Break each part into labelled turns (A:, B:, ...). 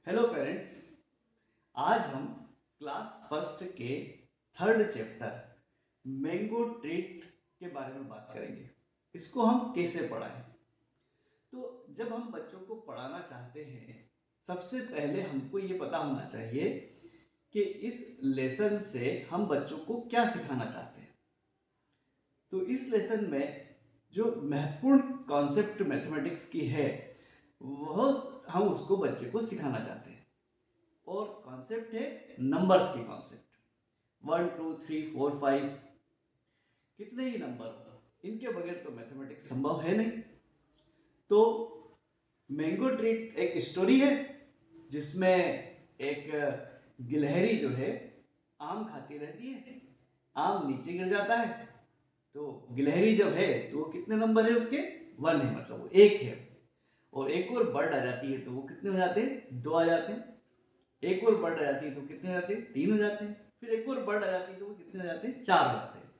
A: Hello parents. आज हम class first के थर्ड चैप्टर मैंगो ट्रीट के बारे में बात करेंगे। इसको हम कैसे पढ़ाएं। तो जब हम बच्चों को पढ़ाना चाहते हैं, सबसे पहले हमको ये पता होना चाहिए कि इस लेसन से हम बच्चों को क्या सिखाना चाहते हैं। तो इस लेसन में जो महत्वपूर्ण कॉन्सेप्ट मैथमेटिक्स की है, वह हम उसको बच्चे को सिखाना चाहते हैं। और कॉन्सेप्ट है नंबर्स की कॉन्सेप्ट। 1 2 3 4 5 कितने ही नंबर हो, इनके बगैर तो मैथमेटिक्स संभव है नहीं। तो मैंगो ट्रीट एक स्टोरी है जिसमें एक गिलहरी जो है आम खाती रहती है। आम नीचे गिर जाता है तो गिलहरी जब है तो वो कितने नंबर है उसके 1 है, मतलब वो 1 है। और एक और बर्ड आ जाती है तो वो कितने हो जाते हैं, 2 आ जाते हैं। एक और बर्ड आ जाती है तो कितने हो जाते हैं, 3 हो जाते हैं। फिर एक और बर्ड आ जाती है तो वो कितने हो जाते हैं, 4 हो जाते हैं।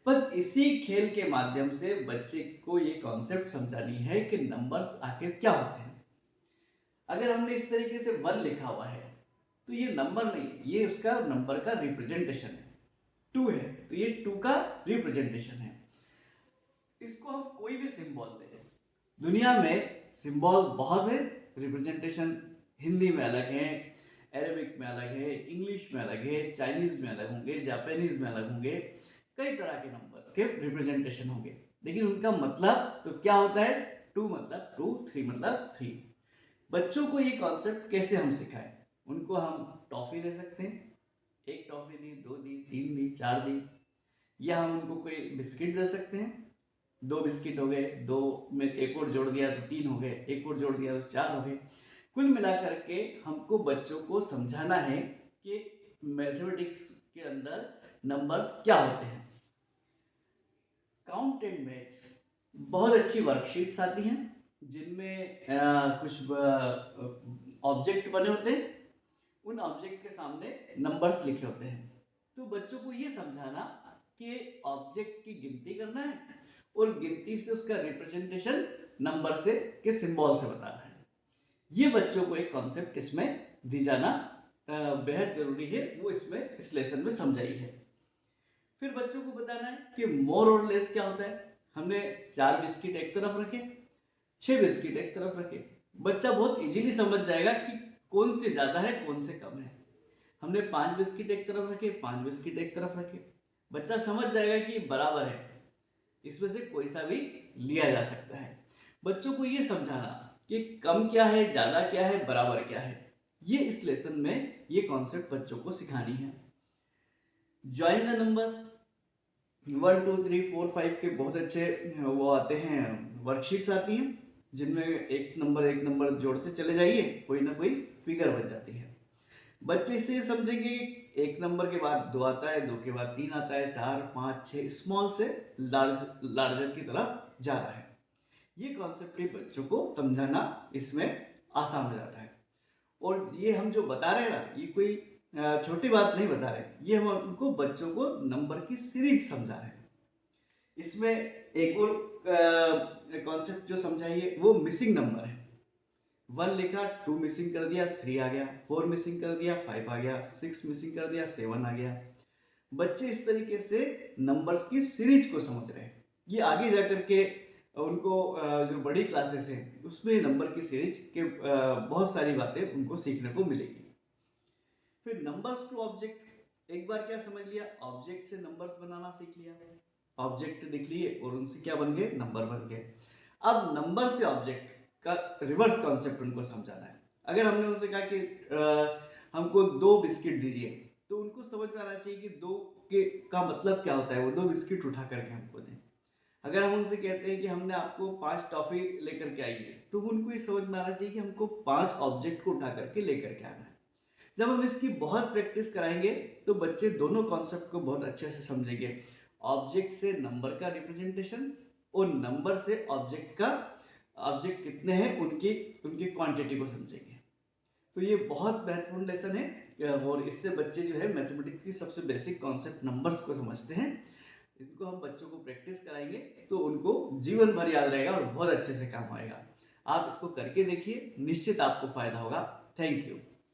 A: बस इसी खेल के माध्यम से बच्चे को ये कॉन्सेप्ट समझानी है कि नंबर्स आखिर क्या होते हैं। अगर हमने इस तरीके से 1 लिखा हुआ है तो ये नंबर नहीं, ये उसका नंबर का रिप्रेजेंटेशन है। 2 है तो ये 2 का रिप्रेजेंटेशन है। इसको हम कोई भी सिंबल दे, दुनिया में सिंबल बहुत है, रिप्रेजेंटेशन हिंदी में अलग है, अरेबिक में अलग है, इंग्लिश में अलग है, चाइनीज में अलग होंगे, जापानीज में अलग होंगे। कई तरह के नंबर के रिप्रेजेंटेशन होंगे, लेकिन उनका मतलब तो क्या होता है, 2 मतलब 2, 3 मतलब 3। बच्चों को ये कॉन्सेप्ट कैसे हम सिखाएं। उनको हम टॉफी दे सकते हैं, एक टॉफी दी, 2 दी, 3 दी, 4 दी। या हम उनको कोई बिस्किट दे सकते हैं, 2 बिस्किट हो गए, 2 में एक और जोड़ दिया तो 3 हो गए, एक और जोड़ दिया तो 4 हो गए। कुल मिलाकर के हमको बच्चों को समझाना है कि मैथमेटिक्स के अंदर नंबर्स क्या होते हैं। काउंट एंड मैच बहुत अच्छी वर्कशीट्स आती हैं जिनमें कुछ ऑब्जेक्ट बने होते हैं। उन ऑब्जेक्ट के सामने नंबर्स लिखे होते हैं। तो बच्चों को ये समझाना कि ऑब्जेक्ट की गिनती करना है और गिनती से उसका रिप्रेजेंटेशन नंबर से के सिंबल से बताना है। ये बच्चों को एक कॉन्सेप्ट इसमें दी जाना बेहद जरूरी है, वो इसमें इस लेसन में समझाई है। फिर बच्चों को बताना है कि मोर और लेस क्या होता है। हमने 4 बिस्किट एक तरफ रखे, 6 बिस्किट एक तरफ रखे, बच्चा बहुत इजीली समझ जाएगा कि कौन से ज़्यादा है कौन से कम है। हमने 5 बिस्किट एक तरफ रखे, 5 बिस्किट एक तरफ रखे, बच्चा समझ जाएगा कि बराबर है, इसमें से कोई सा भी लिया जा सकता है। बच्चों को ये समझाना कि कम क्या है, ज़्यादा क्या है, बराबर क्या है, ये इस लेसन में ये कॉन्सेप्ट बच्चों को सिखानी है। ज्वाइन द नंबर्स 1 2 3 4 5 के बहुत अच्छे वो आते हैं, वर्कशीट्स आती हैं जिनमें एक नंबर जोड़ते चले जाइए, कोई ना कोई फिगर बन जाती है। बच्चे इसे ये समझेंगे कि एक नंबर के बाद 2 आता है, 2 के बाद 3 आता है, 4 5 6 स्मॉल से लार्जर की तरफ जा रहा है। ये कॉन्सेप्ट भी बच्चों को समझाना इसमें आसान हो जाता है। और ये हम जो बता रहे हैं ना, ये कोई छोटी बात नहीं बता रहे, ये हम उनको बच्चों को नंबर की सीरीज समझा रहे हैं। इसमें एक और कॉन्सेप्ट जो समझाइए वो मिसिंग नंबर है। 1 लिखा, 2 मिसिंग कर दिया, 3 आ गया, 4 मिसिंग कर दिया, 5 आ गया, 6 मिसिंग कर दिया, 7 आ गया। बच्चे इस तरीके से नंबर्स की सीरीज को समझ रहे हैं। ये आगे जाकर के उनको जो बड़ी क्लासेस हैं उसमें नंबर की सीरीज के बहुत सारी बातें उनको सीखने को मिलेगी। फिर नंबर्स टू ऑब्जेक्ट, एक बार क्या समझ लिया, ऑब्जेक्ट से नंबर्स बनाना सीख लिया, ऑब्जेक्ट दिख लिए और उनसे क्या बन गए, नंबर बन गए। अब नंबर से ऑब्जेक्ट का रिवर्स कॉन्सेप्ट उनको समझाना है। अगर हमने उनसे कहा कि हमको 2 बिस्किट दीजिए, तो उनको समझ में आना चाहिए कि 2 के का मतलब क्या होता है, वो 2 बिस्किट उठा करके हमको दें। अगर हम उनसे कहते हैं कि हमने आपको 5 टॉफी लेकर के आई है, तो उनको ये समझ में आना चाहिए कि हमको 5 ऑब्जेक्ट को उठा करके लेकर के आना है। जब हम इसकी बहुत प्रैक्टिस कराएंगे तो बच्चे दोनों कॉन्सेप्ट को बहुत अच्छे से समझेंगे। ऑब्जेक्ट से नंबर का रिप्रेजेंटेशन और नंबर से ऑब्जेक्ट कितने हैं उनकी उनकी क्वांटिटी को समझेंगे। तो ये बहुत महत्वपूर्ण लेसन है और इससे बच्चे जो है मैथमेटिक्स की सबसे बेसिक कॉन्सेप्ट नंबर्स को समझते हैं। इसको हम बच्चों को प्रैक्टिस कराएंगे तो उनको जीवन भर याद रहेगा और बहुत अच्छे से काम आएगा। आप इसको करके देखिए, निश्चित आपको फायदा होगा। Thank you.